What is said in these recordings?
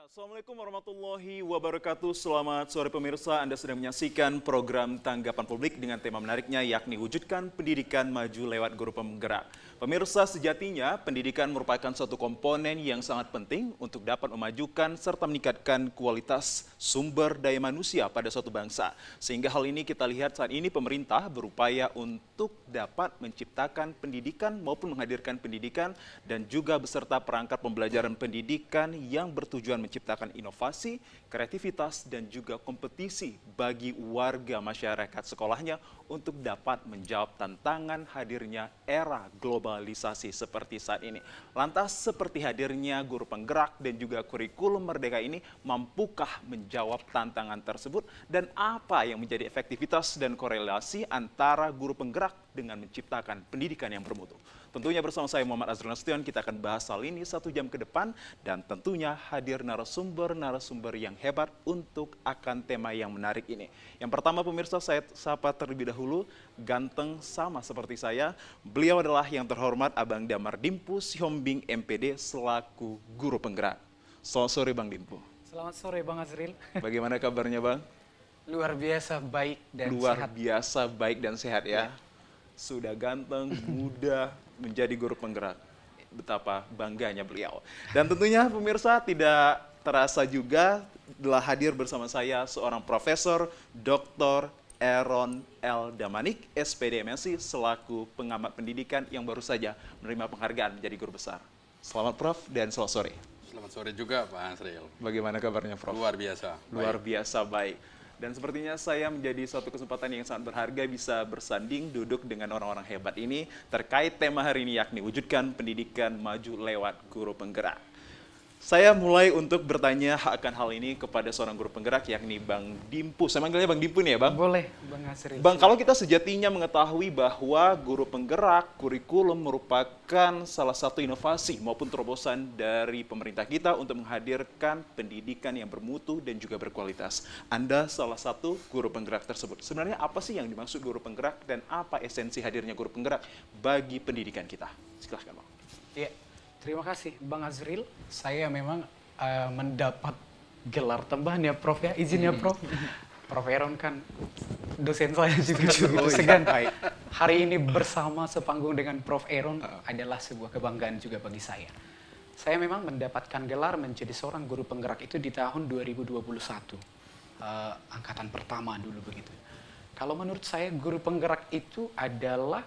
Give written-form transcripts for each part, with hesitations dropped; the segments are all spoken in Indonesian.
Assalamualaikum warahmatullahi wabarakatuh. Selamat sore pemirsa, Anda sedang menyaksikan program Tanggapan Publik dengan tema menariknya yakni wujudkan pendidikan maju lewat guru penggerak. Pemirsa, sejatinya pendidikan merupakan suatu komponen yang sangat penting untuk dapat memajukan serta meningkatkan kualitas sumber daya manusia pada suatu bangsa. Sehingga hal ini kita lihat saat ini pemerintah berupaya untuk dapat menciptakan pendidikan maupun menghadirkan pendidikan dan juga beserta perangkat pembelajaran pendidikan yang bertujuan menciptakan inovasi, kreativitas, dan juga kompetisi bagi warga masyarakat sekolahnya untuk dapat menjawab tantangan hadirnya era globalisasi seperti saat ini. Lantas, seperti hadirnya guru penggerak dan juga kurikulum Merdeka ini, mampukah menjawab tantangan tersebut? Dan apa yang menjadi efektivitas dan korelasi antara guru penggerak dengan menciptakan pendidikan yang bermutu? Tentunya bersama saya Muhammad Azrul Nasution, kita akan bahas hal ini 1 jam ke depan dan tentunya hadir narasumber yang hebat untuk akan tema yang menarik ini. Yang pertama pemirsa, saya sapa terlebih dahulu, ganteng sama seperti saya. Beliau adalah yang terhormat Abang Damar Dimpu Sihombing MPD selaku guru penggerak. Selamat sore Bang Dimpu. Selamat sore Bang Azril. Bagaimana kabarnya Bang? Luar biasa baik dan Luar sehat. biasa baik dan sehat ya. Sudah ganteng, muda, menjadi guru penggerak. Betapa bangganya beliau. Dan tentunya pemirsa tidak terasa juga telah hadir bersama saya seorang Profesor Dr. Aaron L. Damanik, SPD MSc, selaku pengamat pendidikan yang baru saja menerima penghargaan menjadi guru besar. Selamat Prof dan selamat sore. Selamat sore juga Pak Azril. Bagaimana kabarnya Prof? Luar biasa. Luar biasa baik. Dan sepertinya saya menjadi suatu kesempatan yang sangat berharga bisa bersanding duduk dengan orang-orang hebat ini terkait tema hari ini yakni wujudkan pendidikan maju lewat guru penggerak. Saya mulai untuk bertanya akan hal ini kepada seorang guru penggerak yakni Bang Dimpu. Saya manggilnya Bang Dimpu nih ya Bang? Boleh Bang Azril. Bang, kalau kita sejatinya mengetahui bahwa guru penggerak, kurikulum merupakan salah satu inovasi maupun terobosan dari pemerintah kita untuk menghadirkan pendidikan yang bermutu dan juga berkualitas. Anda salah satu guru penggerak tersebut. Sebenarnya apa sih yang dimaksud guru penggerak dan apa esensi hadirnya guru penggerak bagi pendidikan kita? Silahkan Bang. Ya, terima kasih Bang Azril. Saya memang mendapat gelar tambahan ya Prof ya. Izin ya Prof. Prof Aaron kan dosen saya juga. Segan. Hari ini bersama sepanggung dengan Prof Aaron adalah sebuah kebanggaan juga bagi saya. Saya memang mendapatkan gelar menjadi seorang guru penggerak itu di tahun 2021. Angkatan pertama dulu begitu. Kalau menurut saya guru penggerak itu adalah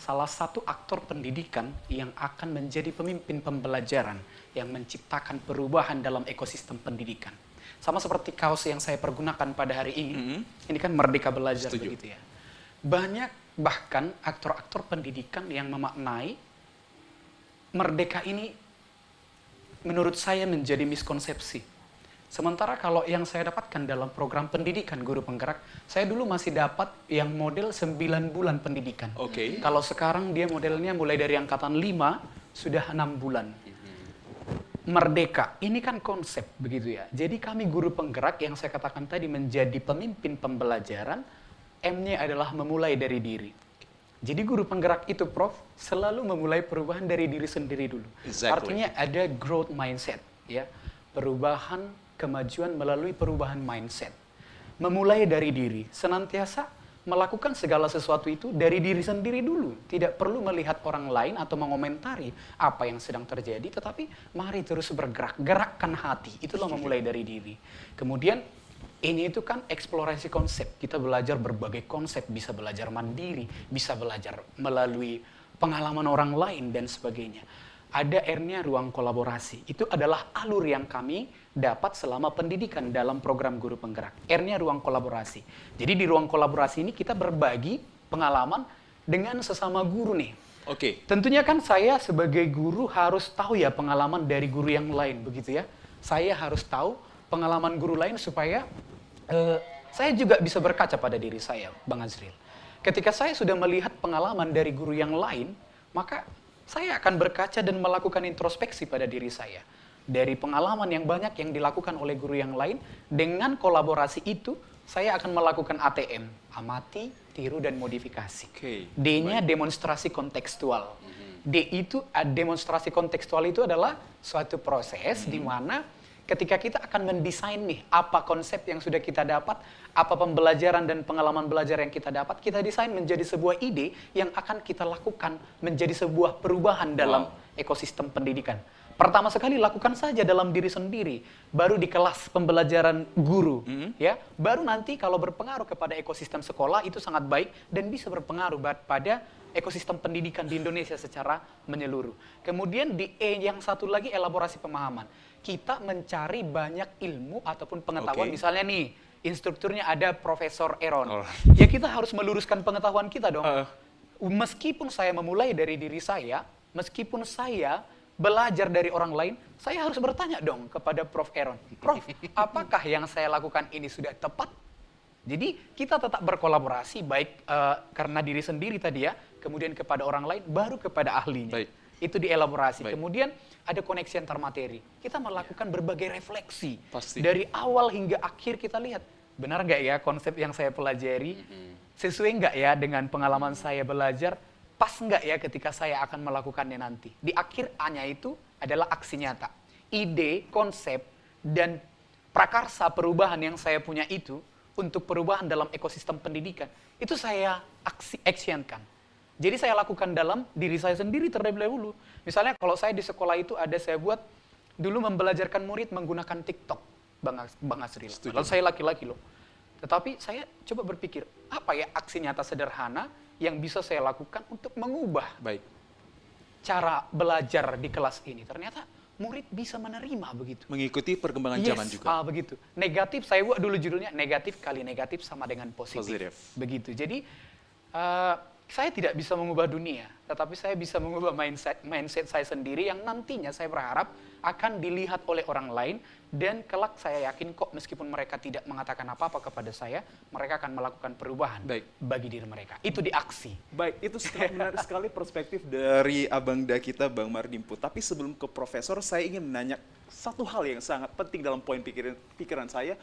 salah satu aktor pendidikan yang akan menjadi pemimpin pembelajaran yang menciptakan perubahan dalam ekosistem pendidikan. Sama seperti kaos yang saya pergunakan pada hari ini, ini kan Merdeka Belajar. Setuju. Begitu ya. Banyak bahkan aktor-aktor pendidikan yang memaknai Merdeka ini menurut saya menjadi miskonsepsi. Sementara kalau yang saya dapatkan dalam program pendidikan guru penggerak, saya dulu masih dapat yang model 9 bulan pendidikan. Oke. Kalau sekarang dia modelnya mulai dari angkatan 5, sudah 6 bulan. Merdeka, ini kan konsep begitu ya. Jadi kami guru penggerak yang saya katakan tadi menjadi pemimpin pembelajaran, M-nya adalah memulai dari diri. Jadi guru penggerak itu Prof, selalu memulai perubahan dari diri sendiri dulu. Exactly. Artinya ada growth mindset, ya, perubahan kemajuan melalui perubahan mindset. Memulai dari diri, senantiasa melakukan segala sesuatu itu dari diri sendiri dulu. Tidak perlu melihat orang lain atau mengomentari apa yang sedang terjadi, tetapi mari terus bergerak, gerakkan hati. Itulah memulai dari diri. Kemudian ini itu kan eksplorasi konsep. Kita belajar berbagai konsep, bisa belajar mandiri, bisa belajar melalui pengalaman orang lain dan sebagainya. Ada R-nya ruang kolaborasi. Itu adalah alur yang kami dapat selama pendidikan dalam program guru penggerak. R-nya ruang kolaborasi. Jadi di ruang kolaborasi ini kita berbagi pengalaman dengan sesama guru nih. Oke. Tentunya kan saya sebagai guru harus tahu ya pengalaman dari guru yang lain, begitu ya. Saya harus tahu pengalaman guru lain supaya saya juga bisa berkaca pada diri saya, Bang Azril. Ketika saya sudah melihat pengalaman dari guru yang lain, maka saya akan berkaca dan melakukan introspeksi pada diri saya. Dari pengalaman yang banyak yang dilakukan oleh guru yang lain, dengan kolaborasi itu, saya akan melakukan ATM, amati, tiru, dan modifikasi. D-nya demonstrasi kontekstual. D itu, demonstrasi kontekstual itu adalah suatu proses di mana ketika kita akan mendesain nih, apa konsep yang sudah kita dapat, apa pembelajaran dan pengalaman belajar yang kita dapat, kita desain menjadi sebuah ide yang akan kita lakukan menjadi sebuah perubahan dalam ekosistem pendidikan. Pertama sekali lakukan saja dalam diri sendiri, baru di kelas pembelajaran guru, ya. Baru nanti kalau berpengaruh kepada ekosistem sekolah itu sangat baik dan bisa berpengaruh pada ekosistem pendidikan di Indonesia secara menyeluruh. Kemudian di yang satu lagi elaborasi pemahaman. Kita mencari banyak ilmu ataupun pengetahuan, misalnya nih instrukturnya ada Profesor Aaron, ya kita harus meluruskan pengetahuan kita dong. Meskipun saya memulai dari diri saya, meskipun saya belajar dari orang lain, saya harus bertanya dong kepada Prof. Aaron. Prof, apakah yang saya lakukan ini sudah tepat? Jadi kita tetap berkolaborasi, baik karena diri sendiri tadi ya, kemudian kepada orang lain, baru kepada ahlinya. Baik. Itu dielaborasi. Baik. Kemudian ada koneksi antar materi. Kita melakukan berbagai refleksi. Pasti. Dari awal hingga akhir kita lihat, benar nggak ya konsep yang saya pelajari? Sesuai nggak ya dengan pengalaman saya belajar? Pas nggak ya ketika saya akan melakukannya nanti? Di akhir A-nya itu adalah aksi nyata. Ide, konsep, dan prakarsa perubahan yang saya punya itu untuk perubahan dalam ekosistem pendidikan, itu saya actionkan. Jadi saya lakukan dalam diri saya sendiri terlebih dahulu. Misalnya kalau saya di sekolah itu saya buat dulu membelajarkan murid menggunakan TikTok, Bang Asril. Lalu saya laki-laki loh. Tetapi saya coba berpikir, apa ya aksi nyata sederhana yang bisa saya lakukan untuk mengubah cara belajar di kelas ini. Ternyata murid bisa menerima begitu. Mengikuti perkembangan zaman juga. Begitu. Negatif, saya buat dulu judulnya negatif kali negatif sama dengan positif. Begitu. Jadi saya tidak bisa mengubah dunia, tetapi saya bisa mengubah mindset saya sendiri yang nantinya saya berharap akan dilihat oleh orang lain, dan kelak saya yakin kok meskipun mereka tidak mengatakan apa-apa kepada saya, mereka akan melakukan perubahan bagi diri mereka. Itu di aksi. Baik, itu sangat menarik sekali perspektif dari Abangda kita, Bang Mardimpu. Tapi sebelum ke Profesor, saya ingin menanya satu hal yang sangat penting dalam poin pikiran saya.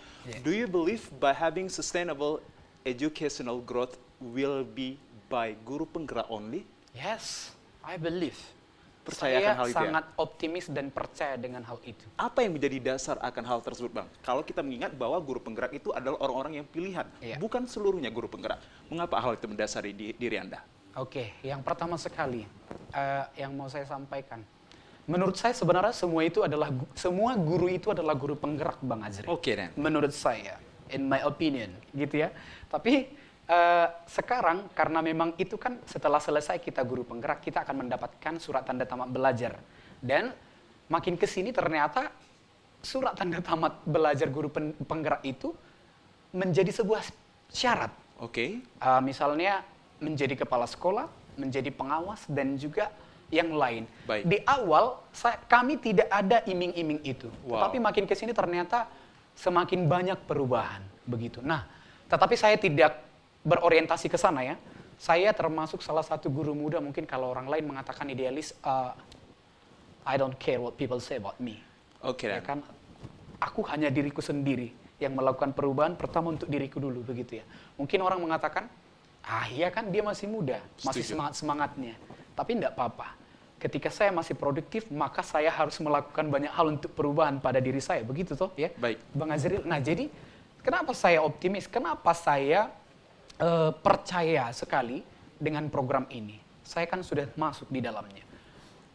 Do you believe by having sustainable educational growth will be by guru penggerak only? Yes, I believe. Percaya akan hal itu ya? Sangat optimis dan percaya dengan hal itu. Apa yang menjadi dasar akan hal tersebut, Bang? Kalau kita mengingat bahwa guru penggerak itu adalah orang-orang yang pilihan, bukan seluruhnya guru penggerak. Mengapa hal itu mendasari diri Anda? Oke, yang pertama sekali yang mau saya sampaikan. Menurut saya sebenarnya semua guru itu adalah guru penggerak, Bang Azri. Dan. Menurut saya, in my opinion, gitu ya. Tapi sekarang karena memang itu kan setelah selesai kita guru penggerak, kita akan mendapatkan surat tanda tamat belajar. Dan makin kesini ternyata surat tanda tamat belajar guru penggerak itu menjadi sebuah syarat. Misalnya menjadi kepala sekolah, menjadi pengawas, dan juga yang lain. Di awal kami tidak ada iming-iming itu, tetapi makin kesini ternyata semakin banyak perubahan begitu. Nah, tetapi saya tidak berorientasi ke sana ya. Saya termasuk salah satu guru muda, mungkin kalau orang lain mengatakan idealis, I don't care what people say about me. Ya kan, aku hanya diriku sendiri yang melakukan perubahan pertama untuk diriku dulu begitu ya. Mungkin orang mengatakan, iya kan dia masih muda, masih semangat-semangatnya. Tapi enggak apa-apa. Ketika saya masih produktif, maka saya harus melakukan banyak hal untuk perubahan pada diri saya. Begitu toh ya, Bang Azril. Nah jadi, kenapa saya optimis? Kenapa saya percaya sekali dengan program ini? Saya kan sudah masuk di dalamnya.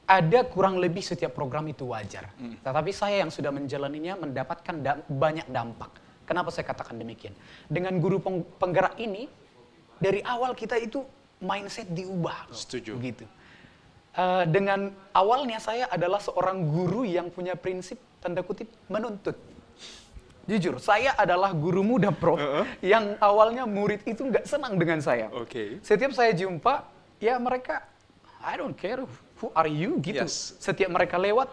Ada kurang lebih setiap program itu wajar. Tetapi saya yang sudah menjalaninya mendapatkan banyak dampak. Kenapa saya katakan demikian? Dengan guru penggerak ini, dari awal kita itu mindset diubah. Setuju. Begitu. Dengan awalnya saya adalah seorang guru yang punya prinsip, tanda kutip, menuntut. Jujur, saya adalah guru muda, Prof, yang awalnya murid itu nggak senang dengan saya. Setiap saya jumpa, ya mereka, I don't care, who are you, gitu. Setiap mereka lewat,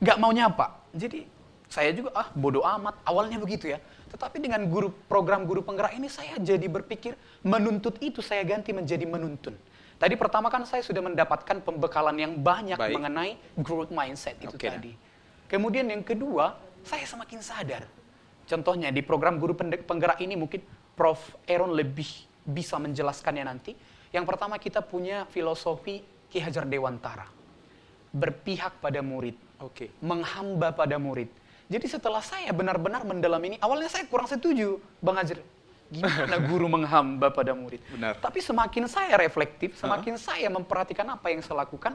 nggak mau nyapa. Jadi, saya juga, bodoh amat, awalnya begitu ya. Tetapi dengan program guru penggerak ini, saya jadi berpikir, menuntut itu saya ganti menjadi menuntun. Tadi pertama kan saya sudah mendapatkan pembekalan yang banyak mengenai growth mindset itu tadi. Kemudian yang kedua, saya semakin sadar. Contohnya di program guru penggerak ini mungkin Prof. Aaron lebih bisa menjelaskannya nanti. Yang pertama kita punya filosofi Ki Hajar Dewantara. Berpihak pada murid. Menghamba pada murid. Jadi setelah saya benar-benar mendalami ini, awalnya saya kurang setuju, Bang Azril. Gimana guru menghamba pada murid? Benar. Tapi semakin saya reflektif, semakin saya memperhatikan apa yang saya lakukan,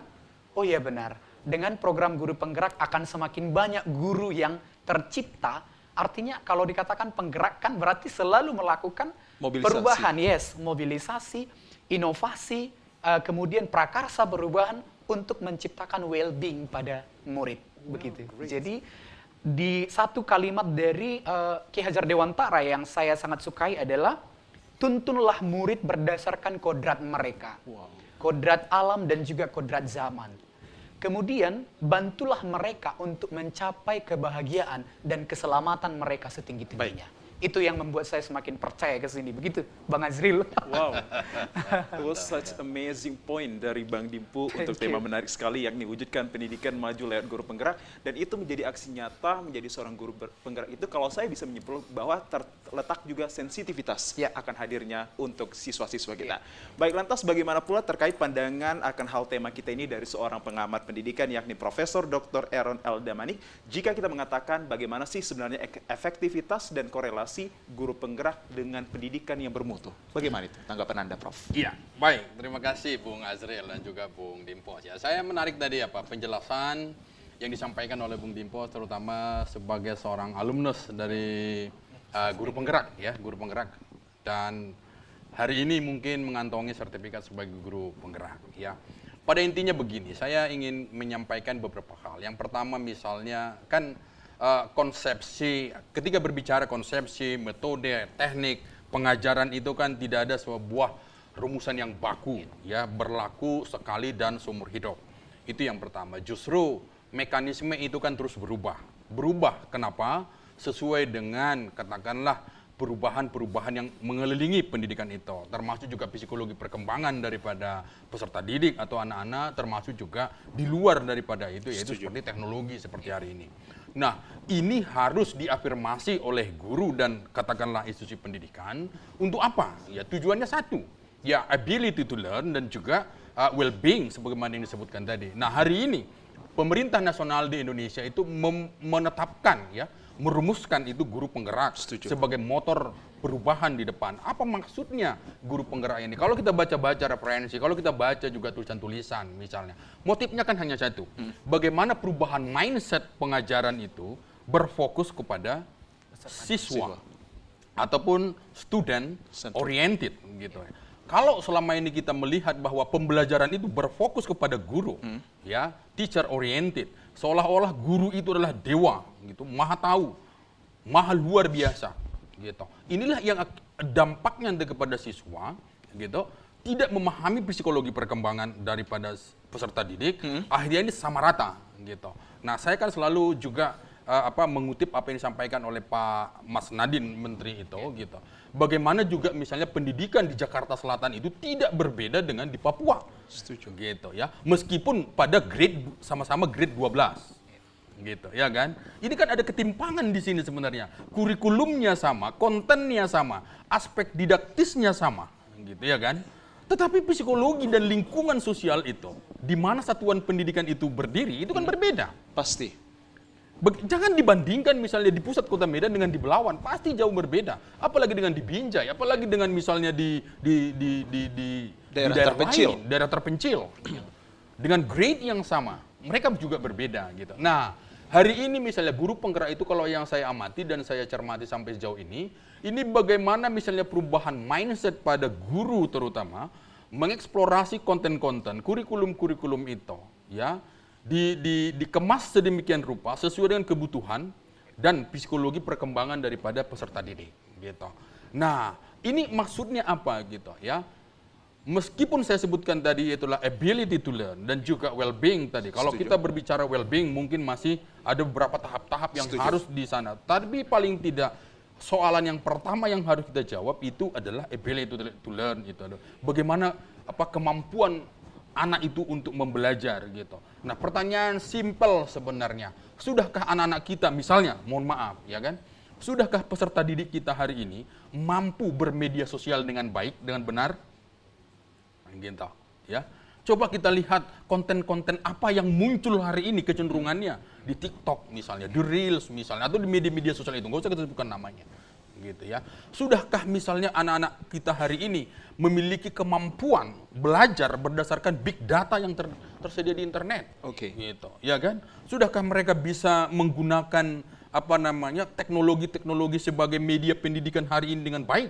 oh iya benar, dengan program guru penggerak akan semakin banyak guru yang tercipta. Artinya kalau dikatakan penggerak kan berarti selalu melakukan Mobilisasi. perubahan, mobilisasi, inovasi, kemudian prakarsa perubahan untuk menciptakan well-being pada murid. Begitu. Jadi di satu kalimat dari Ki Hajar Dewantara yang saya sangat sukai adalah tuntunlah murid berdasarkan kodrat mereka. Kodrat alam dan juga kodrat zaman. Kemudian bantulah mereka untuk mencapai kebahagiaan dan keselamatan mereka setinggi-tingginya. Itu yang membuat saya semakin percaya ke sini. Begitu, Bang Azril. Wow, it was such amazing point dari Bang Dimpu untuk tema menarik sekali, yakni wujudkan pendidikan maju lewat guru penggerak. Dan itu menjadi aksi nyata, menjadi seorang guru penggerak itu kalau saya bisa menyimpulkan bahwa terletak juga sensitivitas akan hadirnya untuk siswa-siswa kita. Baik, lantas bagaimana pula terkait pandangan akan hal tema kita ini dari seorang pengamat pendidikan, yakni Profesor Dr. Aaron L. Damanik, jika kita mengatakan bagaimana sih sebenarnya efektivitas dan korelasi guru penggerak dengan pendidikan yang bermutu. Bagaimana itu tanggapan Anda, Prof? Iya, baik. Terima kasih Bung Azril dan juga Bung Dimpo. Ya, saya menarik tadi penjelasan yang disampaikan oleh Bung Dimpo, terutama sebagai seorang alumnus dari guru penggerak, guru penggerak. Dan hari ini mungkin mengantongi sertifikat sebagai guru penggerak, ya. Pada intinya begini, saya ingin menyampaikan beberapa hal. Yang pertama misalnya kan konsepsi, ketika berbicara konsepsi, metode, teknik, pengajaran itu kan tidak ada sebuah rumusan yang baku, berlaku sekali dan seumur hidup. Itu yang pertama. Justru mekanisme itu kan terus berubah. Berubah kenapa? Sesuai dengan katakanlah perubahan-perubahan yang mengelilingi pendidikan itu, termasuk juga psikologi perkembangan daripada peserta didik atau anak-anak, termasuk juga di luar daripada itu, yaitu seperti teknologi seperti hari ini. Nah, ini harus diafirmasi oleh guru dan katakanlah institusi pendidikan untuk apa? Ya, tujuannya satu, ya ability to learn dan juga well-being sebagaimana yang disebutkan tadi. Nah, hari ini pemerintah nasional di Indonesia itu menetapkan, merumuskan itu guru penggerak sebagai motor perubahan di depan. Apa maksudnya guru penggerak ini? Kalau kita baca-baca referensi, kalau kita baca juga tulisan-tulisan misalnya, motifnya kan hanya satu. Bagaimana perubahan mindset pengajaran itu berfokus kepada siswa ataupun student oriented gitu. Kalau selama ini kita melihat bahwa pembelajaran itu berfokus kepada guru, teacher oriented, seolah-olah guru itu adalah dewa, gitu, maha tahu, maha luar biasa, gitu. Inilah yang dampaknya kepada siswa, gitu, tidak memahami psikologi perkembangan daripada peserta didik, akhirnya ini sama rata, gitu. Nah, saya kan selalu juga mengutip apa yang disampaikan oleh Pak Mas Nadine, Menteri itu, gitu. Bagaimana juga misalnya pendidikan di Jakarta Selatan itu tidak berbeda dengan di Papua. Setuju. Gitu ya. Meskipun pada grade sama-sama grade 12. Gitu ya kan. Ini kan ada ketimpangan di sini sebenarnya. Kurikulumnya sama, kontennya sama, aspek didaktisnya sama, gitu ya kan. Tetapi psikologi dan lingkungan sosial itu, di mana satuan pendidikan itu berdiri, itu kan berbeda. Pasti. Jangan dibandingkan misalnya di pusat kota Medan dengan di Belawan, pasti jauh berbeda. Apalagi dengan di Binjai, apalagi dengan misalnya di daerah terpencil, lain, daerah terpencil. Dengan grade yang sama, mereka juga berbeda gitu. Nah, hari ini misalnya guru penggerak itu kalau yang saya amati dan saya cermati sampai sejauh ini bagaimana misalnya perubahan mindset pada guru terutama mengeksplorasi konten-konten, kurikulum-kurikulum itu, ya. Dikemas sedemikian rupa sesuai dengan kebutuhan dan psikologi perkembangan daripada peserta didik gitu. Nah, ini maksudnya apa gitu ya? Meskipun saya sebutkan tadi itulah ability to learn dan juga well-being tadi. Kalau kita berbicara well-being mungkin masih ada beberapa tahap-tahap yang harus di sana. Tapi paling tidak soalan yang pertama yang harus kita jawab itu adalah ability to learn itu. Bagaimana kemampuan anak itu untuk membelajar gitu. Nah, pertanyaan simpel sebenarnya. Sudahkah anak-anak kita misalnya, mohon maaf ya kan, sudahkah peserta didik kita hari ini mampu bermedia sosial dengan baik, dengan benar? Gitu, ya. Coba kita lihat konten-konten apa yang muncul hari ini kecenderungannya di TikTok misalnya, di Reels misalnya, atau di media-media sosial itu, nggak usah kita sebutkan namanya, gitu ya. Sudahkah misalnya anak-anak kita hari ini memiliki kemampuan belajar berdasarkan big data yang tersedia di internet? Oke. Gitu, ya kan? Sudahkah mereka bisa menggunakan apa namanya teknologi-teknologi sebagai media pendidikan hari ini dengan baik,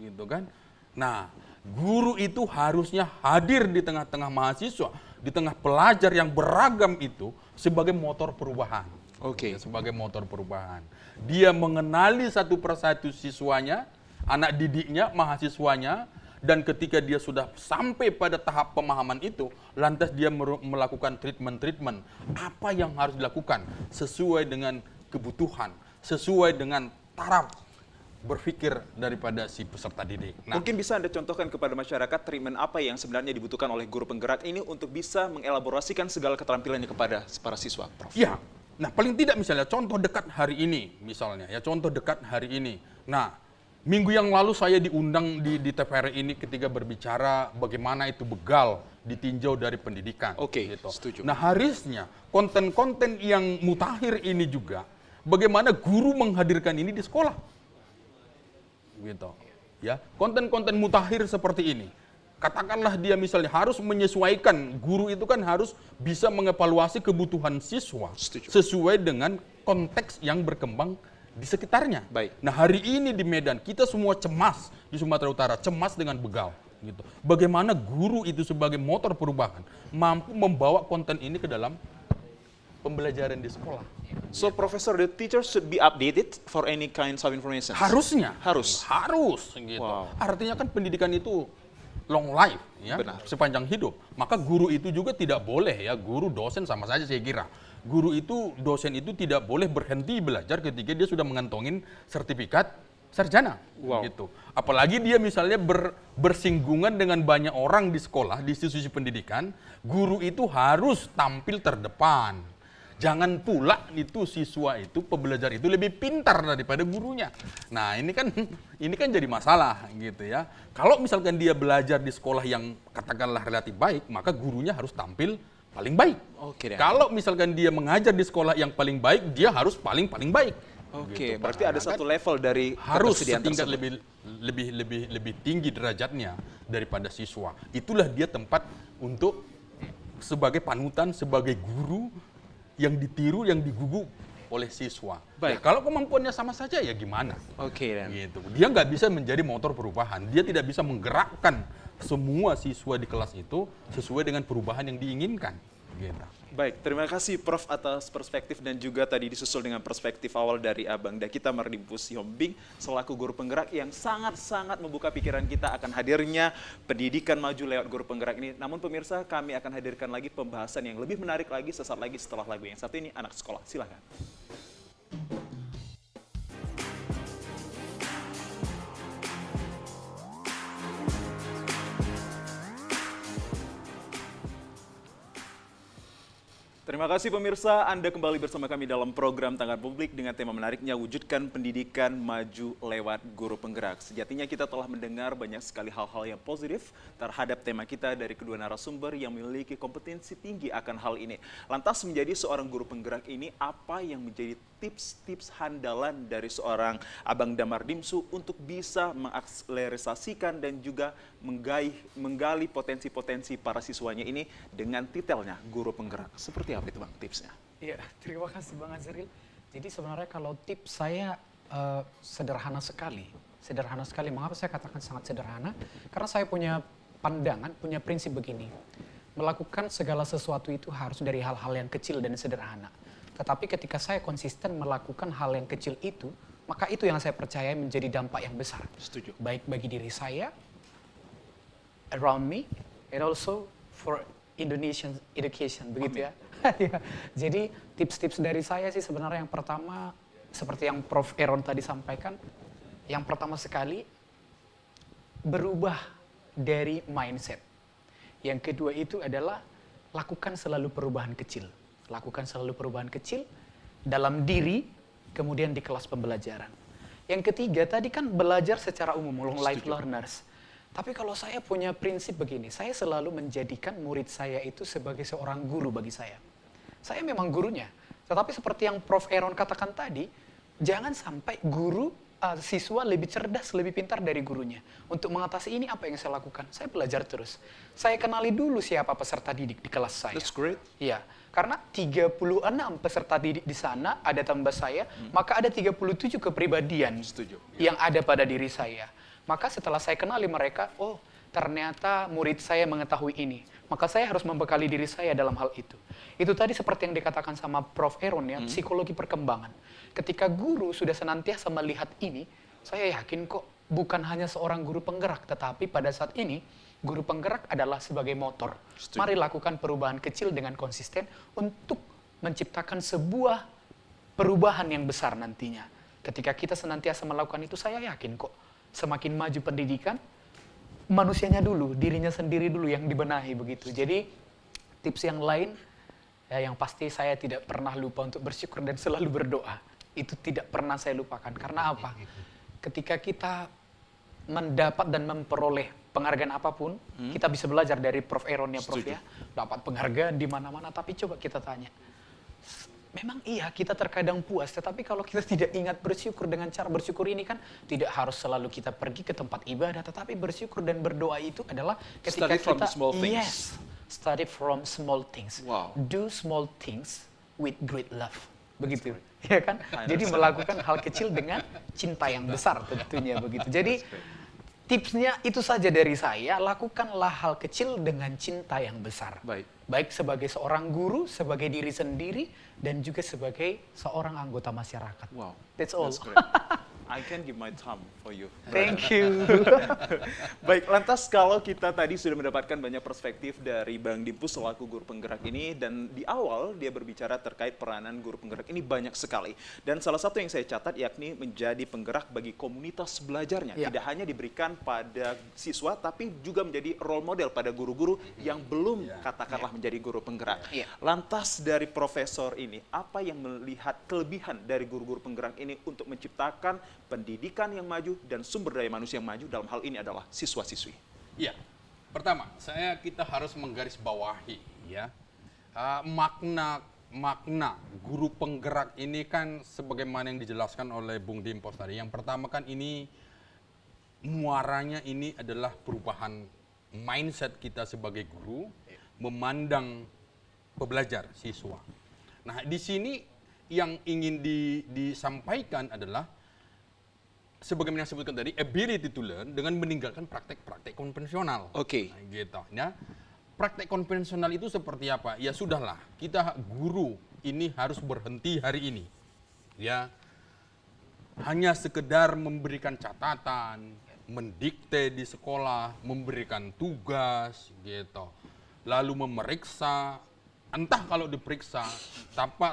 gitu kan? Nah, guru itu harusnya hadir di tengah-tengah mahasiswa, di tengah pelajar yang beragam itu sebagai motor perubahan. Oke. Sebagai motor perubahan. Dia mengenali satu persatu siswanya, anak didiknya, mahasiswanya, dan ketika dia sudah sampai pada tahap pemahaman itu, lantas dia melakukan treatment-treatment. Apa yang harus dilakukan sesuai dengan kebutuhan, sesuai dengan taraf berpikir daripada si peserta didik. Nah, Mungkin bisa Anda contohkan kepada masyarakat treatment apa yang sebenarnya dibutuhkan oleh guru penggerak ini untuk bisa mengelaborasikan segala keterampilannya kepada para siswa, Prof. ya, nah paling tidak misalnya contoh dekat hari ini, misalnya ya contoh dekat hari ini. Nah, minggu yang lalu saya diundang di TVRI ini ketika berbicara bagaimana itu begal ditinjau dari pendidikan. Oke, gitu. setuju. Nah, harusnya konten-konten yang mutakhir ini juga bagaimana guru menghadirkan ini di sekolah. Gitu. Ya, konten-konten mutakhir seperti ini. Katakanlah dia misalnya harus menyesuaikan, guru itu kan harus bisa mengevaluasi kebutuhan siswa Setuju. sesuai dengan konteks yang berkembang di sekitarnya. Baik. Nah, hari ini di Medan kita semua cemas di Sumatera Utara, cemas dengan begal gitu. Bagaimana guru itu sebagai motor perubahan mampu membawa konten ini ke dalam pembelajaran di sekolah. So, Professor, the teachers should be updated for any kinds of information. Harusnya. Harus. Harus gitu. Wow. Artinya kan pendidikan itu long life ya, Benar. sepanjang hidup. Maka guru itu juga tidak boleh ya, guru dosen sama saja saya kira. Guru itu, dosen itu tidak boleh berhenti belajar ketika dia sudah mengantongin sertifikat sarjana. Wow. Gitu. Apalagi dia misalnya bersinggungan dengan banyak orang di sekolah, di institusi pendidikan, guru itu harus tampil terdepan. Jangan pula itu siswa itu, pembelajar itu lebih pintar daripada gurunya. Nah, ini kan jadi masalah gitu ya. Kalau misalkan dia belajar di sekolah yang katakanlah relatif baik, maka gurunya harus tampil paling baik. Oke deh. Kalau misalkan dia mengajar di sekolah yang paling baik, dia harus paling baik. Oke, Gitu, berarti ada Karena satu level dari harus ketersediaan setingkat tersebut. lebih tinggi derajatnya daripada siswa. Itulah dia tempat untuk sebagai panutan, sebagai guru yang ditiru, yang digugu oleh siswa. Baik. Ya, kalau kemampuannya sama saja ya gimana? Oke, dan Gitu. Dia nggak bisa menjadi motor perubahan. Dia tidak bisa menggerakkan semua siswa di kelas itu sesuai dengan perubahan yang diinginkan. Gitu. baik, terima kasih Prof atas perspektif dan juga tadi disusul dengan perspektif awal dari Abang Dakita Mardimpus Siombing selaku guru penggerak yang sangat-sangat membuka pikiran kita akan hadirnya pendidikan maju lewat guru penggerak ini. Namun pemirsa, kami akan hadirkan lagi pembahasan yang lebih menarik lagi sesaat lagi setelah lagu yang satu ini, Anak Sekolah. Silakan. Terima kasih pemirsa, Anda kembali bersama kami dalam program Tanggapan Publik dengan tema menariknya wujudkan pendidikan maju lewat guru penggerak. Sejatinya kita telah mendengar banyak sekali hal-hal yang positif terhadap tema kita dari kedua narasumber yang memiliki kompetensi tinggi akan hal ini. Lantas menjadi seorang guru penggerak ini, apa yang menjadi tips-tips handalan dari seorang Abang Damar Dimsu untuk bisa mengakselerasikan dan juga menggali potensi-potensi para siswanya ini dengan titelnya guru penggerak. Seperti apa itu Bang tipsnya? Iya, terima kasih Bang Azril. Jadi sebenarnya kalau tips saya sederhana sekali. Sederhana sekali. Mengapa saya katakan sangat sederhana? Karena saya punya pandangan, punya prinsip begini. Melakukan segala sesuatu itu harus dari hal-hal yang kecil dan sederhana. Tetapi ketika saya konsisten melakukan hal yang kecil itu, maka itu yang saya percaya menjadi dampak yang besar. Setuju. Baik bagi diri saya, around me, and also for Indonesian education, begitu ya. Ya. Jadi tips-tips dari saya sih sebenarnya yang pertama, seperti yang Prof. Aaron tadi sampaikan, yang pertama sekali, berubah dari mindset. Yang kedua itu adalah lakukan selalu perubahan kecil. Lakukan selalu perubahan kecil dalam diri, kemudian di kelas pembelajaran. Yang ketiga tadi kan belajar secara umum, long life learners. Tapi kalau saya punya prinsip begini, saya selalu menjadikan murid saya itu sebagai seorang guru bagi saya. Saya memang gurunya, tetapi seperti yang Prof. Aaron katakan tadi, jangan sampai siswa lebih cerdas, lebih pintar dari gurunya. Untuk mengatasi ini apa yang saya lakukan? Saya belajar terus. Saya kenali dulu siapa peserta didik di kelas saya. That's great. Iya, karena 36 peserta didik di sana, ada tambah saya, maka ada 37 kepribadian Setuju. yang ada pada diri saya. Maka setelah saya kenali mereka, oh ternyata murid saya mengetahui ini. Maka saya harus membekali diri saya dalam hal itu. Itu tadi seperti yang dikatakan sama Prof. Aaron ya, psikologi perkembangan. Ketika guru sudah senantiasa melihat ini, saya yakin kok bukan hanya seorang guru penggerak, tetapi pada saat ini guru penggerak adalah sebagai motor. Setuju. Mari lakukan perubahan kecil dengan konsisten untuk menciptakan sebuah perubahan yang besar nantinya. Ketika kita senantiasa melakukan itu, saya yakin kok semakin maju pendidikan, manusianya dulu, dirinya sendiri dulu yang dibenahi begitu. Jadi tips yang lain, ya, yang pasti saya tidak pernah lupa untuk bersyukur dan selalu berdoa. Itu tidak pernah saya lupakan. Karena apa? Ketika kita mendapat dan memperoleh penghargaan apapun, kita bisa belajar dari Prof. Aaron ya, Prof. Setuju. ya. Dapat penghargaan di mana-mana, tapi coba kita tanya. Memang iya kita terkadang puas, tetapi kalau kita tidak ingat bersyukur dengan cara bersyukur ini kan tidak harus selalu kita pergi ke tempat ibadah, tetapi bersyukur dan berdoa itu adalah ketika Study from kita the small things. yes, study from small things. Wow. Do small things with great love. Begitu. Ya kan? I Jadi understand. melakukan hal kecil dengan cinta yang besar tentunya begitu. Jadi tipsnya itu saja dari saya, lakukanlah hal kecil dengan cinta yang besar. Baik sebagai seorang guru, sebagai diri sendiri, dan juga sebagai seorang anggota masyarakat. Wow. That's all. That's great. I can give my thumb for you. Thank you. Baik, lantas kalau kita tadi sudah mendapatkan banyak perspektif dari Bang Dimpus selaku guru penggerak ini, dan di awal dia berbicara terkait peranan guru penggerak ini banyak sekali. Dan salah satu yang saya catat yakni menjadi penggerak bagi komunitas belajarnya. Ya. Tidak hanya diberikan pada siswa, tapi juga menjadi role model pada guru-guru yang belum katakanlah menjadi guru penggerak. Ya. Lantas dari profesor ini, apa yang melihat kelebihan dari guru-guru penggerak ini untuk menciptakan pendidikan yang maju dan sumber daya manusia yang maju, dalam hal ini adalah siswa-siswi? Iya, pertama kita harus menggarisbawahi ya makna guru penggerak ini kan sebagaimana yang dijelaskan oleh Bung Dimpos tadi. Yang pertama kan ini muaranya ini adalah perubahan mindset kita sebagai guru memandang pembelajar siswa. Nah di sini yang ingin disampaikan adalah sebagaimana yang disebutkan tadi, ability to learn dengan meninggalkan praktek-praktek konvensional. Oke. Nah, gitu. Ya. Praktek konvensional itu seperti apa? Ya sudahlah, kita guru ini harus berhenti hari ini. Ya, hanya sekedar memberikan catatan, mendikte di sekolah, memberikan tugas, gitu. Lalu memeriksa, entah kalau diperiksa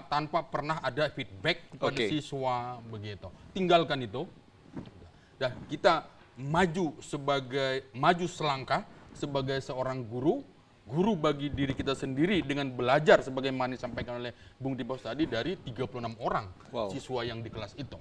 tanpa pernah ada feedback kepada siswa, begitu. Tinggalkan itu. Dan kita maju selangkah sebagai seorang guru bagi diri kita sendiri dengan belajar sebagaimana disampaikan oleh Bung Dimpos tadi dari 36 orang siswa yang di kelas itu.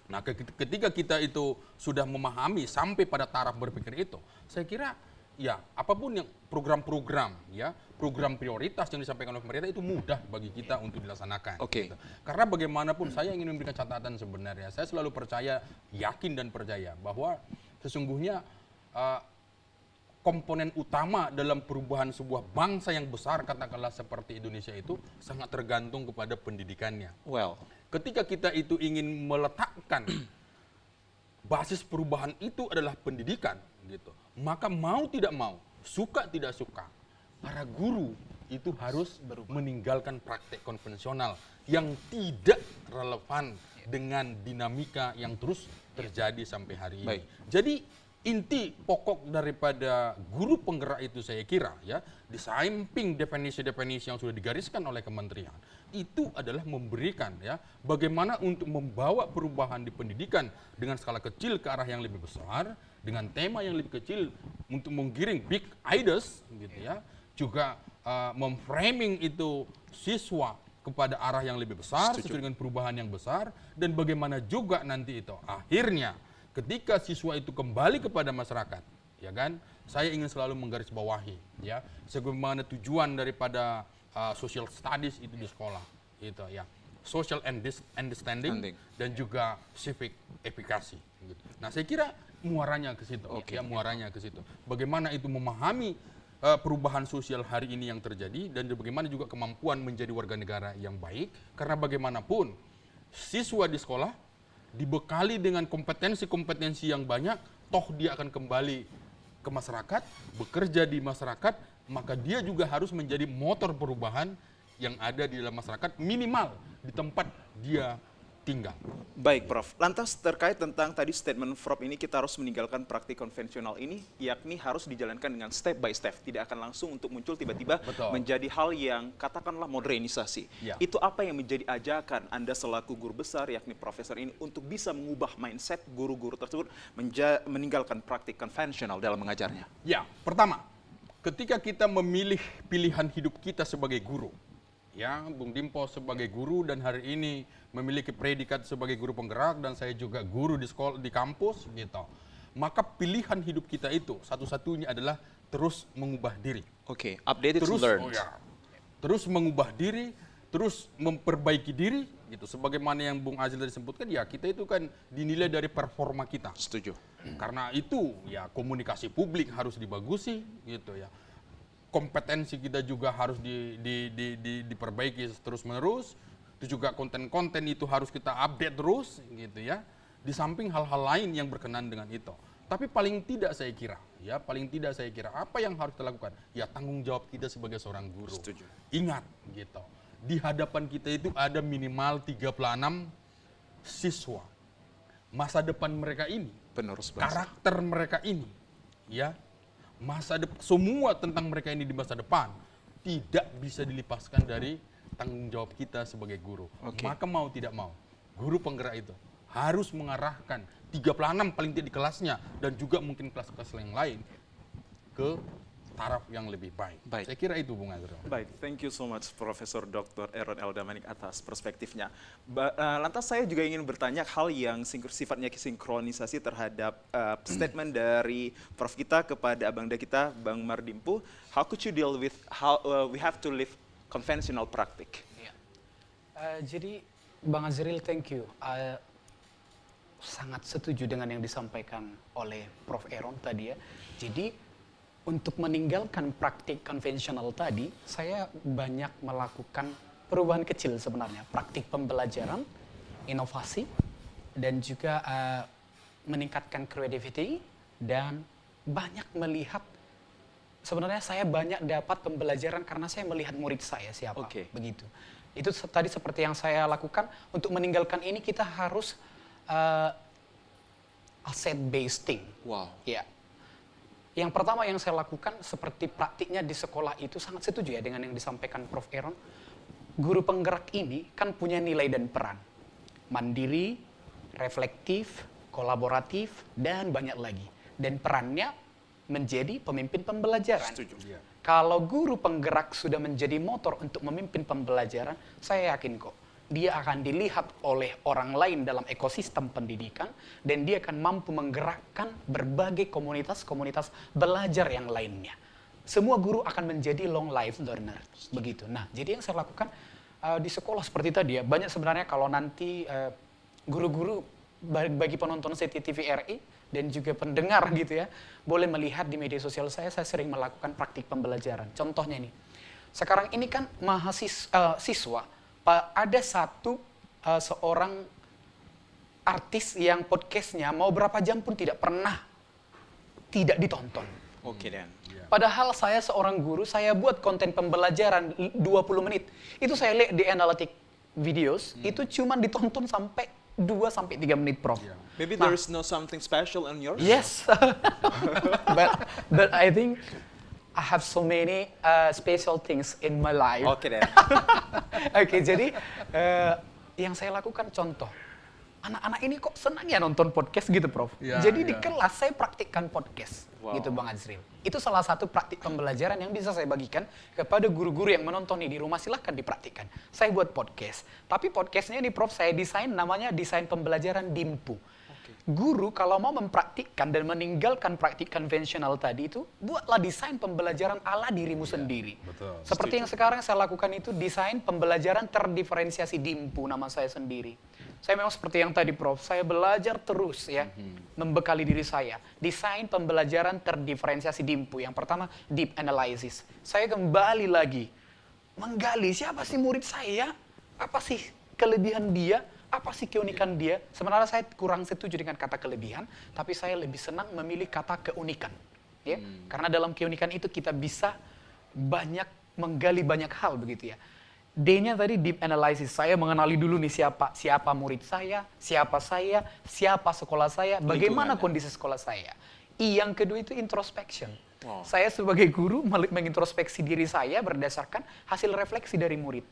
Nah, ketika kita itu sudah memahami sampai pada taraf berpikir itu, saya kira ya apapun yang program-program ya, program prioritas yang disampaikan oleh pemerintah itu mudah bagi kita untuk dilaksanakan. Gitu. Karena bagaimanapun saya ingin memberikan catatan sebenarnya, saya selalu percaya, yakin dan percaya bahwa sesungguhnya komponen utama dalam perubahan sebuah bangsa yang besar katakanlah seperti Indonesia itu sangat tergantung kepada pendidikannya. Ketika kita itu ingin meletakkan basis perubahan itu adalah pendidikan gitu, maka mau tidak mau, suka tidak suka, para guru itu harus meninggalkan praktek konvensional yang tidak relevan dengan dinamika yang terus terjadi sampai hari ini. Jadi inti pokok daripada guru penggerak itu saya kira ya, di samping definisi-definisi yang sudah digariskan oleh kementerian, itu adalah memberikan ya bagaimana untuk membawa perubahan di pendidikan dengan skala kecil ke arah yang lebih besar, dengan tema yang lebih kecil untuk menggiring big ideas gitu ya, juga memframing itu siswa kepada arah yang lebih besar sesuai dengan perubahan yang besar, dan bagaimana juga nanti itu akhirnya ketika siswa itu kembali kepada masyarakat ya kan? Saya ingin selalu menggarisbawahi, ya, sebagaimana tujuan daripada social studies itu di sekolah, itu ya, social understanding dan juga civic efficacy. Gitu. Nah, saya kira muaranya ke situ, ya, muaranya ke situ. Bagaimana itu memahami perubahan sosial hari ini yang terjadi dan bagaimana juga kemampuan menjadi warga negara yang baik, karena bagaimanapun siswa di sekolah dibekali dengan kompetensi-kompetensi yang banyak, toh dia akan kembali ke masyarakat, bekerja di masyarakat, maka dia juga harus menjadi motor perubahan yang ada di dalam masyarakat, minimal di tempat dia tinggal. Baik, Prof. Lantas terkait tentang tadi statement Prof ini, kita harus meninggalkan praktik konvensional ini, yakni harus dijalankan dengan step by step, tidak akan langsung untuk muncul tiba-tiba menjadi hal yang katakanlah modernisasi. Ya. Itu apa yang menjadi ajakan Anda selaku guru besar, yakni profesor ini, untuk bisa mengubah mindset guru-guru tersebut meninggalkan praktik konvensional dalam mengajarnya? Ya, pertama, ketika kita memilih pilihan hidup kita sebagai guru, ya, Bung Dimpo sebagai guru dan hari ini memiliki predikat sebagai guru penggerak dan saya juga guru di sekolah, di kampus gitu. Maka pilihan hidup kita itu satu-satunya adalah terus mengubah diri. Oke, updated to Terus learn. terus mengubah diri, terus memperbaiki diri gitu. Sebagaimana yang Bung Azril tadi sebutkan, ya, kita itu kan dinilai dari performa kita. Setuju. Karena itu ya komunikasi publik harus dibagusi gitu ya. Kompetensi kita juga harus diperbaiki terus-menerus. Itu juga konten-konten itu harus kita update terus gitu ya. Di samping hal-hal lain yang berkenan dengan itu. Tapi paling tidak saya kira apa yang harus kita lakukan? Ya, tanggung jawab kita sebagai seorang guru. Setuju. Ingat gitu. Di hadapan kita itu ada minimal 36 siswa. Masa depan mereka ini, Penerus bangsa. karakter mereka ini, ya, semua tentang mereka ini di masa depan tidak bisa dilepaskan dari tanggung jawab kita sebagai guru. Oke. Maka mau tidak mau, guru penggerak itu harus mengarahkan 36 paling tidak di kelasnya dan juga mungkin kelas-kelas yang lain ke taraf yang lebih baik. Baik. Saya kira itu, Bung Azril. Baik, thank you so much Profesor Dr. Aaron L. Damanik atas perspektifnya. Lantas saya juga ingin bertanya hal yang sifatnya sinkronisasi terhadap statement dari Prof kita kepada Abangda kita, Bang Mardimpu. How could you deal with how we have to live conventional practice? Jadi Bang Azril, thank you. Sangat setuju dengan yang disampaikan oleh Prof Aaron tadi ya. Jadi untuk meninggalkan praktik konvensional tadi, saya banyak melakukan perubahan kecil sebenarnya. Praktik pembelajaran, inovasi, dan juga meningkatkan creativity, dan banyak melihat, sebenarnya saya banyak dapat pembelajaran karena saya melihat murid saya siapa. Begitu. Itu tadi seperti yang saya lakukan. Untuk meninggalkan ini kita harus asset-based thing. Wow. Ya. Yang pertama yang saya lakukan seperti praktiknya di sekolah itu sangat setuju ya dengan yang disampaikan Prof Aaron. Guru penggerak ini kan punya nilai dan peran. Mandiri, reflektif, kolaboratif, dan banyak lagi. Dan perannya menjadi pemimpin pembelajaran. Setuju. Kalau guru penggerak sudah menjadi motor untuk memimpin pembelajaran, saya yakin kok dia akan dilihat oleh orang lain dalam ekosistem pendidikan dan dia akan mampu menggerakkan berbagai komunitas-komunitas belajar yang lainnya. Semua guru akan menjadi long life learner. Begitu. Nah, jadi yang saya lakukan di sekolah seperti tadi ya, banyak sebenarnya kalau nanti guru-guru bagi penonton CTTV RI dan juga pendengar gitu ya, boleh melihat di media sosial saya sering melakukan praktik pembelajaran. Contohnya nih, sekarang ini kan siswa, ada seorang artis yang podcastnya mau berapa jam pun tidak pernah tidak ditonton. Oke, Dan. Padahal saya seorang guru, saya buat konten pembelajaran 20 menit. Itu saya lihat di analytic videos, itu cuma ditonton sampai 2-3 menit, Prof. Maybe there is no something special on yours? Yes. but I think I have so many special things in my life. Oke, Dan. Oke, jadi yang saya lakukan contoh. Anak-anak ini kok senang ya nonton podcast gitu, Prof. Jadi di kelas saya praktikkan podcast, gitu Bang Azril. Itu salah satu praktik pembelajaran yang bisa saya bagikan kepada guru-guru yang menonton ini di rumah, silahkan dipraktikkan. Saya buat podcast, tapi podcastnya ini, Prof, saya desain namanya desain pembelajaran Dimpu. guru kalau mau mempraktikkan dan meninggalkan praktik konvensional tadi itu, buatlah desain pembelajaran ala dirimu sendiri. betul. Seperti yang sekarang saya lakukan itu, desain pembelajaran terdiferensiasi DIMPU, nama saya sendiri. Saya memang seperti yang tadi Prof, saya belajar terus ya, membekali diri saya. Desain pembelajaran terdiferensiasi DIMPU. Yang pertama, deep analysis. Saya kembali lagi, menggali siapa sih murid saya, apa sih kelebihan dia, apa sih keunikan dia? Sebenarnya saya kurang setuju dengan kata kelebihan, tapi saya lebih senang memilih kata keunikan. Ya? Karena dalam keunikan itu kita bisa menggali banyak hal begitu ya. D-nya tadi deep analysis. Saya mengenali dulu nih siapa murid saya, siapa sekolah saya, bagaimana kondisi sekolah saya. I yang kedua itu introspection. Wow. Saya sebagai guru mengintrospeksi diri saya berdasarkan hasil refleksi dari murid.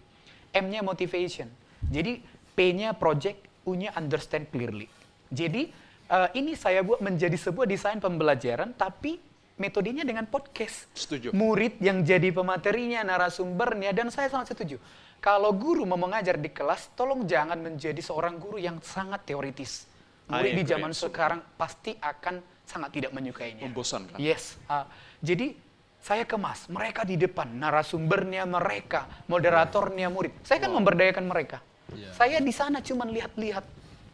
M-nya motivation. Jadi P-nya project, U-nya understand clearly. Jadi ini saya buat menjadi sebuah desain pembelajaran, tapi metodenya dengan podcast. Setuju. Murid yang jadi pematerinya, narasumbernya, dan saya sangat setuju. Kalau guru mau mengajar di kelas, tolong jangan menjadi seorang guru yang sangat teoritis. Murid di zaman sekarang pasti akan sangat tidak menyukainya. Membosankan. Yes. Jadi saya kemas, mereka di depan, narasumbernya mereka, moderatornya murid. Saya kan memberdayakan mereka. Saya di sana cuma lihat-lihat.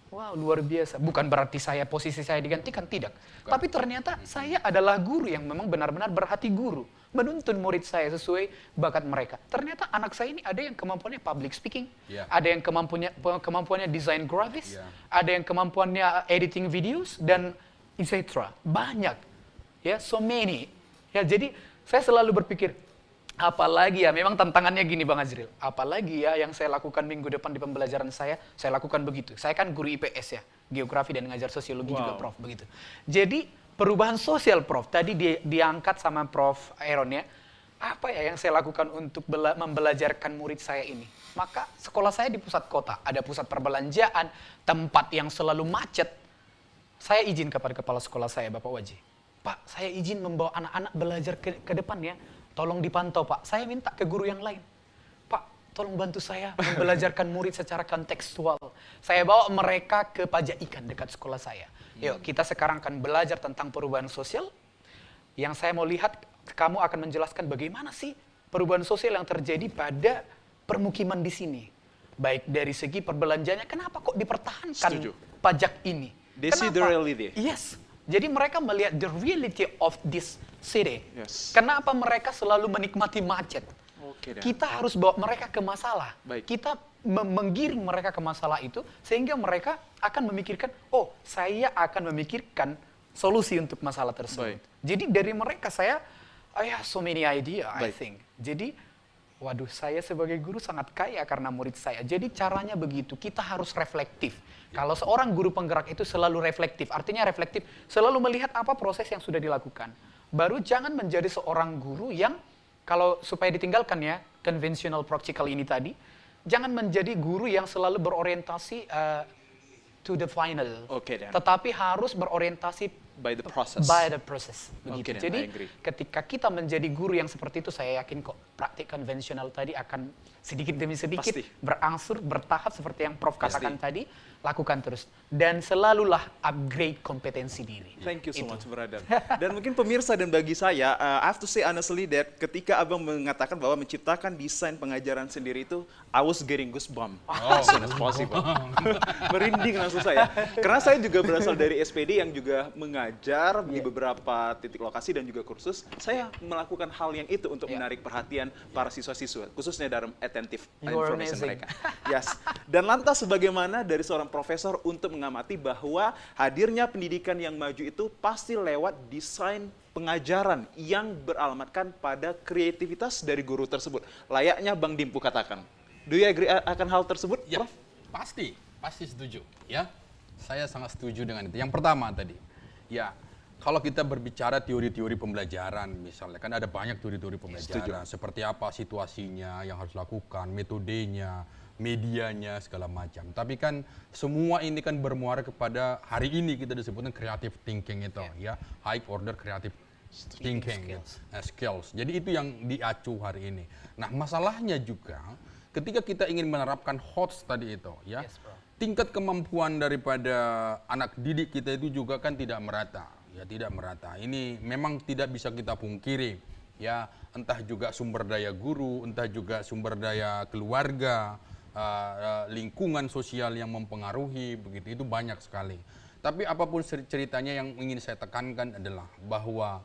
Wow, luar biasa. Bukan berarti posisi saya digantikan, tidak. Tapi ternyata saya adalah guru yang memang benar-benar berhati guru. Menuntun murid saya sesuai bakat mereka. Ternyata anak saya ini ada yang kemampuannya public speaking, ada yang kemampuannya desain grafis, ada yang kemampuannya editing videos, dan etc. Banyak. Ya, so many. Ya, jadi saya selalu berpikir, apalagi ya, memang tantangannya gini Bang Azril. Apalagi ya yang saya lakukan minggu depan di pembelajaran saya lakukan begitu. Saya kan guru IPS ya, geografi dan ngajar sosiologi juga Prof, begitu. Jadi perubahan sosial Prof, tadi diangkat sama Prof Aaron ya. Apa ya yang saya lakukan untuk membelajarkan murid saya ini? Maka sekolah saya di pusat kota, ada pusat perbelanjaan, tempat yang selalu macet. Saya izin kepada kepala sekolah saya, Bapak Waji. Pak, saya izin membawa anak-anak belajar ke depan ya. Tolong dipantau Pak, saya minta ke guru yang lain. Pak, tolong bantu saya membelajarkan murid secara kontekstual. Saya bawa mereka ke pajak ikan dekat sekolah saya. Yuk, kita sekarang akan belajar tentang perubahan sosial. Yang saya mau lihat, kamu akan menjelaskan bagaimana sih perubahan sosial yang terjadi pada permukiman di sini. Baik dari segi perbelanjanya, kenapa kok dipertahankan pajak ini? They see the reality. Yes. Jadi mereka melihat the reality of this city. Yes. Kenapa mereka selalu menikmati macet? Kita harus bawa mereka ke masalah. Kita menggiring mereka ke masalah itu sehingga mereka akan memikirkan, oh saya akan memikirkan solusi untuk masalah tersebut. Jadi dari mereka I have so many idea, I think. Jadi, waduh, saya sebagai guru sangat kaya karena murid saya. Jadi caranya begitu, kita harus reflektif. Kalau seorang guru penggerak itu selalu reflektif, artinya reflektif, selalu melihat apa proses yang sudah dilakukan. Baru jangan menjadi seorang guru yang, kalau supaya ditinggalkan ya, conventional practical ini tadi, jangan menjadi guru yang selalu berorientasi to the final. Tetapi harus berorientasi by the process. Begitu. Jadi ketika kita menjadi guru yang seperti itu, saya yakin kok praktik konvensional tadi akan sedikit demi sedikit berangsur, bertahap seperti yang Prof katakan tadi, lakukan terus. Dan selalulah upgrade kompetensi diri. Thank you so much, brother. Dan mungkin pemirsa dan bagi saya, I have to say honestly that ketika Abang mengatakan bahwa menciptakan desain pengajaran sendiri itu, I was getting goosebumps as soon as possible. Merinding langsung saya. Karena saya juga berasal dari SPD yang juga mengajar di beberapa titik lokasi dan juga kursus. Saya melakukan hal yang itu untuk menarik perhatian para siswa-siswa, khususnya dalam attentive information mereka. Yes. Dan lantas bagaimana dari seorang profesor untuk mengamati bahwa hadirnya pendidikan yang maju itu pasti lewat desain pengajaran yang beralamatkan pada kreativitas dari guru tersebut. Layaknya Bang Dimpu katakan. Do you agree akan hal tersebut, Prof? Pasti setuju. Ya, saya sangat setuju dengan itu. Yang pertama tadi, ya, kalau kita berbicara teori-teori pembelajaran, misalnya kan ada banyak teori-teori pembelajaran. Seperti apa situasinya yang harus dilakukan, metodenya, medianya, segala macam. Tapi kan semua ini kan bermuara kepada hari ini kita disebutkan creative thinking itu, ya, high order creative thinking, skills. Jadi itu yang diacu hari ini. Nah, masalahnya juga ketika kita ingin menerapkan HOTS tadi itu, ya, tingkat kemampuan daripada anak didik kita itu juga kan tidak merata, ya tidak merata. Ini memang tidak bisa kita pungkiri, ya entah juga sumber daya guru, entah juga sumber daya keluarga, lingkungan sosial yang mempengaruhi, begitu itu banyak sekali. Tapi apapun ceritanya yang ingin saya tekankan adalah bahwa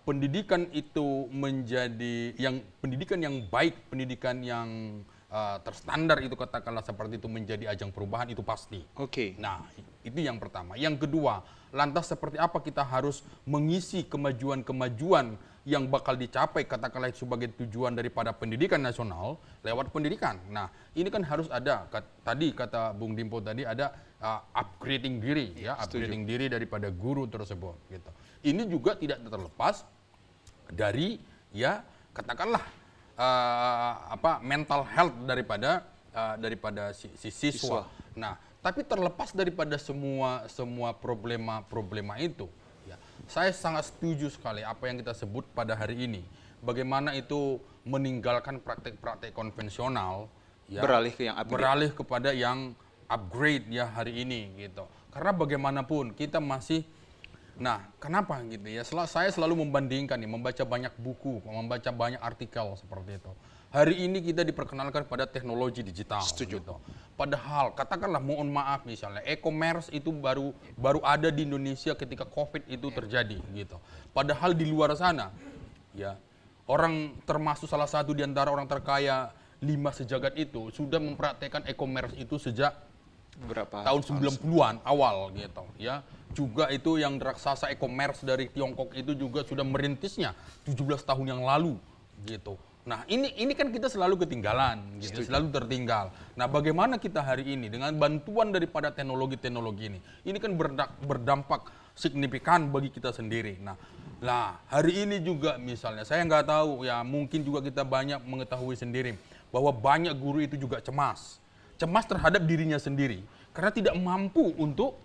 pendidikan itu menjadi pendidikan yang baik, pendidikan yang terstandar itu katakanlah seperti itu menjadi ajang perubahan itu pasti. Oke. Nah, itu yang pertama. Yang kedua, lantas seperti apa kita harus mengisi kemajuan-kemajuan yang bakal dicapai katakanlah sebagai tujuan daripada pendidikan nasional lewat pendidikan. Nah, ini kan harus ada tadi kata Bung Dimpo tadi ada upgrading diri ya, upgrading diri daripada guru tersebut gitu. Ini juga tidak terlepas dari ya katakanlah mental health daripada si siswa. Nah, tapi terlepas daripada semua problema itu, ya, saya sangat setuju sekali apa yang kita sebut pada hari ini. Bagaimana itu meninggalkan praktek-praktek konvensional, ya, beralih kepada yang upgrade ya hari ini gitu. Karena bagaimanapun kita masih kenapa gitu ya? Saya selalu membandingkan nih, membaca banyak buku, membaca banyak artikel seperti itu. Hari ini kita diperkenalkan pada teknologi digital. Setuju. Gitu. Padahal katakanlah mohon maaf misalnya e-commerce itu baru ada di Indonesia ketika COVID itu terjadi gitu. Padahal di luar sana ya orang termasuk salah satu di antara orang terkaya 5 sejagat itu sudah mempraktekkan e-commerce itu sejak tahun 90-an awal gitu ya. Juga itu yang raksasa e-commerce dari Tiongkok itu juga sudah merintisnya 17 tahun yang lalu gitu. Nah, ini kan kita selalu ketinggalan gitu, selalu tertinggal. Nah, bagaimana kita hari ini dengan bantuan daripada teknologi-teknologi ini? Ini kan berdampak signifikan bagi kita sendiri. Nah, hari ini juga misalnya saya nggak tahu ya, mungkin juga kita banyak mengetahui sendiri bahwa banyak guru itu juga cemas terhadap dirinya sendiri karena tidak mampu untuk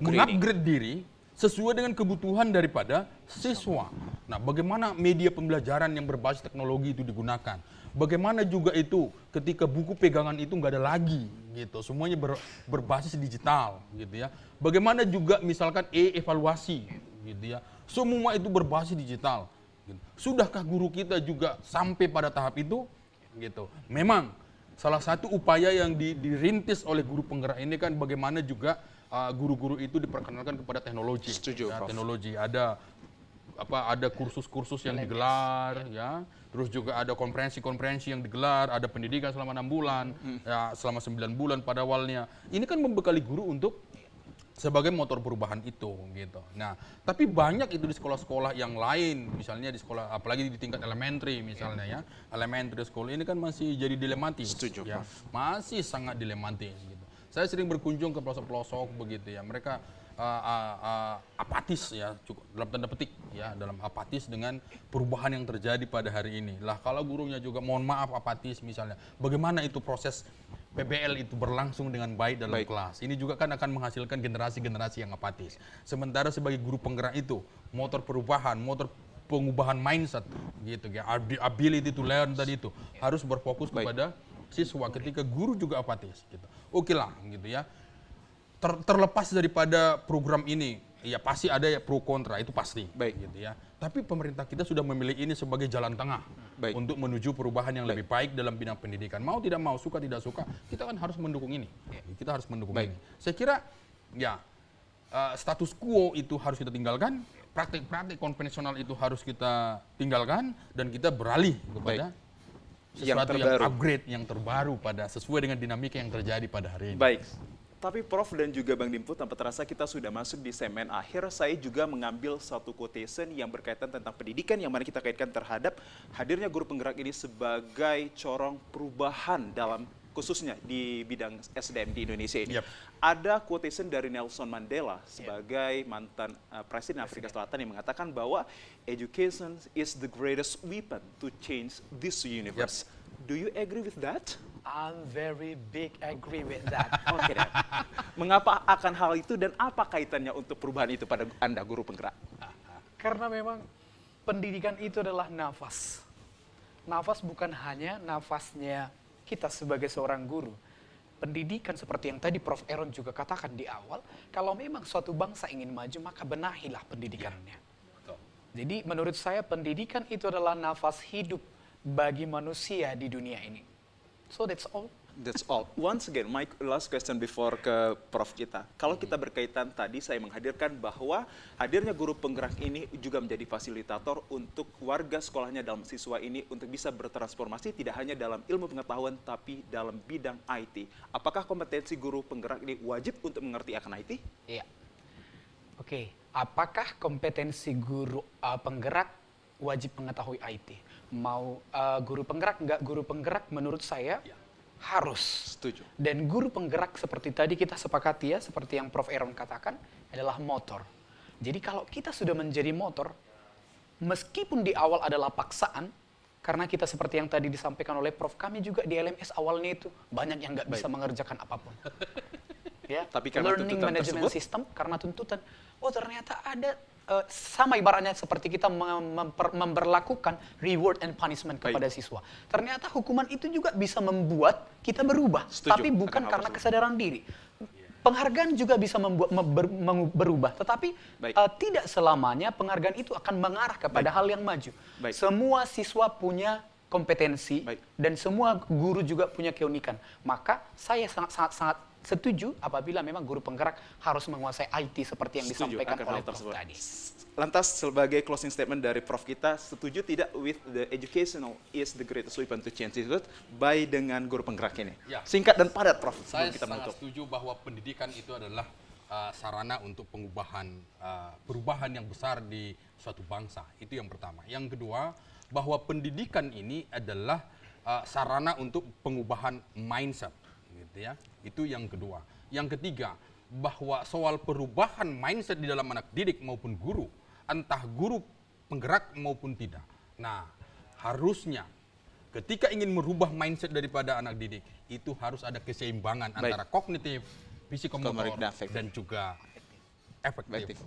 mengupgrade diri sesuai dengan kebutuhan daripada siswa. Nah, bagaimana media pembelajaran yang berbasis teknologi itu digunakan? Bagaimana juga itu ketika buku pegangan itu nggak ada lagi, gitu. Semuanya berbasis digital, gitu ya. Bagaimana juga misalkan evaluasi, gitu ya. Semua itu berbasis digital. Gitu. Sudahkah guru kita juga sampai pada tahap itu? Gitu. Memang salah satu upaya yang dirintis oleh guru penggerak ini kan bagaimana juga guru-guru itu diperkenalkan kepada teknologi. Setuju, ya, Prof. teknologi ada kursus-kursus yang digelar ya. Terus juga ada konferensi-konferensi yang digelar, ada pendidikan selama 6 bulan, ya selama 9 bulan pada awalnya. Ini kan membekali guru untuk sebagai motor perubahan itu gitu. Nah, tapi banyak itu di sekolah-sekolah yang lain, misalnya di sekolah apalagi di tingkat elementary misalnya ya. Elementary school ini kan masih jadi dilematis. Setuju, ya. Prof. Masih sangat dilematis gitu. Saya sering berkunjung ke pelosok-pelosok begitu ya. Mereka apatis ya, cukup dalam tanda petik ya, dalam apatis dengan perubahan yang terjadi pada hari ini. Lah kalau gurunya juga mohon maaf apatis misalnya. Bagaimana itu proses PBL itu berlangsung dengan baik dalam kelas. Ini juga kan akan menghasilkan generasi-generasi yang apatis. Sementara sebagai guru penggerak itu, motor perubahan, motor pengubahan mindset gitu ya, ability to learn tadi itu harus berfokus kepada siswa ketika guru juga apatis gitu. Oke lah gitu ya. Terlepas daripada program ini, ya pasti ada ya pro kontra, itu pasti. Gitu ya. Tapi pemerintah kita sudah memilih ini sebagai jalan tengah untuk menuju perubahan yang lebih baik dalam bidang pendidikan. Mau tidak mau, suka tidak suka, kita kan harus mendukung ini. Kita harus mendukung ini. Saya kira ya status quo itu harus kita tinggalkan, praktik-praktik konvensional itu harus kita tinggalkan, dan kita beralih kepada sesuatu yang upgrade, yang terbaru pada sesuai dengan dinamika yang terjadi pada hari ini. Baik. Tapi Prof dan juga Bang Dimpo, tanpa terasa kita sudah masuk di segmen akhir. Saya juga mengambil satu quotation yang berkaitan tentang pendidikan, yang mana kita kaitkan terhadap hadirnya guru penggerak ini sebagai corong perubahan dalam khususnya di bidang SDM di Indonesia ini. Ada quotation dari Nelson Mandela sebagai mantan Presiden Afrika Selatan yang mengatakan bahwa education is the greatest weapon to change this universe. Do you agree with that? I'm very big agree with that. Oke. Mengapa akan hal itu dan apa kaitannya untuk perubahan itu pada Anda guru penggerak? Karena memang pendidikan itu adalah nafas. Nafas bukan hanya nafasnya kita sebagai seorang guru, pendidikan seperti yang tadi Prof. Aaron juga katakan di awal, kalau memang suatu bangsa ingin maju, maka benahilah pendidikannya. Betul. Jadi menurut saya pendidikan itu adalah nafas hidup bagi manusia di dunia ini. So that's all. That's all. Once again, my last question before ke Prof kita. Kalau kita berkaitan tadi, saya menghadirkan bahwa hadirnya guru penggerak ini juga menjadi fasilitator untuk warga sekolahnya dalam siswa ini untuk bisa bertransformasi tidak hanya dalam ilmu pengetahuan, tapi dalam bidang IT. Apakah kompetensi guru penggerak ini wajib untuk mengerti akan IT? Iya. Oke, apakah kompetensi guru penggerak wajib mengetahui IT? Mau guru penggerak, nggak guru penggerak, menurut saya harus. Setuju. Dan guru penggerak seperti tadi kita sepakati ya, seperti yang Prof. Aaron katakan, adalah motor. Jadi kalau kita sudah menjadi motor, meskipun di awal adalah paksaan, karena kita seperti yang tadi disampaikan oleh Prof, kami juga di LMS awalnya itu banyak yang nggak bisa mengerjakan apapun. Ya, Tapi karena learning tuntutan management tersebut? system, karena tuntutan, oh ternyata ada sama ibaratnya seperti kita memperlakukan reward and punishment kepada siswa. Ternyata hukuman itu juga bisa membuat kita berubah, Setuju tapi bukan akan hal karena tersebut. kesadaran diri. Penghargaan juga bisa membuat berubah, tetapi Baik. tidak selamanya penghargaan itu akan mengarah kepada hal yang maju. Baik. Semua siswa punya kompetensi Baik. dan semua guru juga punya keunikan. Maka saya sangat setuju apabila memang guru penggerak harus menguasai IT seperti yang Setuju disampaikan akan oleh hal Prof tersebut. tadi. Lantas sebagai closing statement dari Prof kita, setuju tidak with the educational is the greatest weapon to change the world by dengan guru penggerak ini? Ya. Singkat dan padat, Prof. Saya sebelum kita sangat menutup. setuju bahwa pendidikan itu adalah sarana untuk perubahan yang besar di suatu bangsa. Itu yang pertama. Yang kedua, bahwa pendidikan ini adalah sarana untuk pengubahan mindset, gitu ya. Itu yang kedua. Yang ketiga, bahwa soal perubahan mindset di dalam anak didik maupun guru, entah guru penggerak maupun tidak. Nah, harusnya ketika ingin merubah mindset daripada anak didik, itu harus ada keseimbangan Baik. antara kognitif, psikomotor, Komotorik dan afektif. dan juga efektif.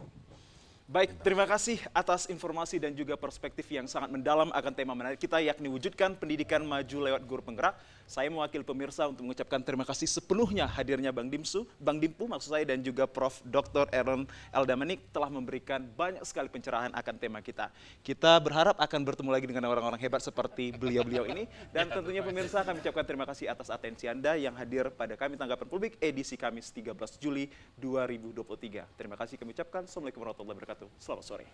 Baik, terima kasih atas informasi dan juga perspektif yang sangat mendalam akan tema menarik kita, yakni wujudkan pendidikan maju lewat guru penggerak. Saya mewakili pemirsa untuk mengucapkan terima kasih sepenuhnya hadirnya Bang Dimpu maksud saya, dan juga Prof. Dr. Aaron Eldamanik telah memberikan banyak sekali pencerahan akan tema kita. Kita berharap akan bertemu lagi dengan orang-orang hebat seperti beliau-beliau ini. Dan tentunya pemirsa kami ucapkan terima kasih atas atensi Anda yang hadir pada kami Tanggapan Publik edisi Kamis 13 Juli 2023. Terima kasih kami ucapkan. Assalamualaikum warahmatullahi wabarakatuh. Selamat sore.